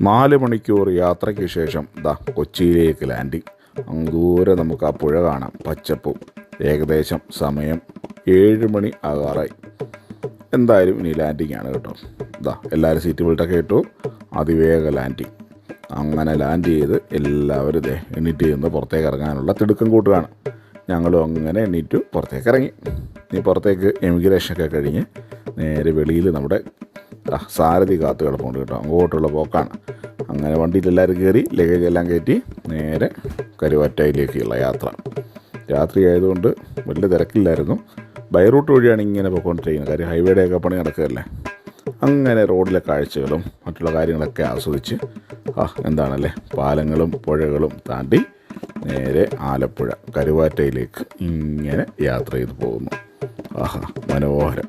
4 മണിക്കൂർ യാത്രയ്ക്ക് ശേഷം കൊച്ചിയിലേക്ക് ലാൻഡിങ്. അങ്ങ് ദൂരെ നമുക്ക് ആ പുഴ കാണാം, പച്ചപ്പും. ഏകദേശം സമയം 7 മണി ആകാറായി. എന്തായാലും ഇനി ലാൻഡിങ് ആണ് കേട്ടോ. എല്ലാവരും സീറ്റ് ബെൽറ്റൊക്കെ ഇട്ടു. അതിവേഗ ലാൻഡിങ്. അങ്ങനെ ലാൻഡ് ചെയ്ത് എല്ലാവരും എണീറ്റ് ചെയ്യുന്ന പുറത്തേക്ക് ഇറങ്ങാനുള്ള തിടുക്കം കൂട്ടുകയാണ്. ഞങ്ങളും അങ്ങനെ എണീറ്റു പുറത്തേക്ക് ഇറങ്ങി. ഇനി പുറത്തേക്ക് എമിഗ്രേഷനൊക്കെ കഴിഞ്ഞ് നേരെ വെളിയിൽ നമ്മുടെ സാരഥി കാത്തു കിടപ്പുണ്ട് കേട്ടോ. അങ്ങോട്ടുള്ള പോക്കാണ്. അങ്ങനെ വണ്ടിയിൽ എല്ലാവരും കയറി ലഗേജ് എല്ലാം കയറ്റി നേരെ കരുവാറ്റയിലേക്കുള്ള യാത്ര. രാത്രി ആയതുകൊണ്ട് വലിയ തിരക്കില്ലായിരുന്നു. ബൈ റൂട്ട് വഴിയാണ് ഇങ്ങനെ പോയിക്കൊണ്ടിരിക്കുന്നത്. കാര്യം ഹൈവേയുടെയൊക്കെ പണി നടക്കുകയല്ലേ. അങ്ങനെ റോഡിലെ കാഴ്ചകളും മറ്റുള്ള കാര്യങ്ങളൊക്കെ ആസ്വദിച്ച് എന്താണല്ലേ, പാലങ്ങളും പുഴകളും താണ്ടി നേരെ ആലപ്പുഴ കരുവാറ്റയിലേക്ക് ഇങ്ങനെ യാത്ര ചെയ്ത് പോകുന്നു. മനോഹരം.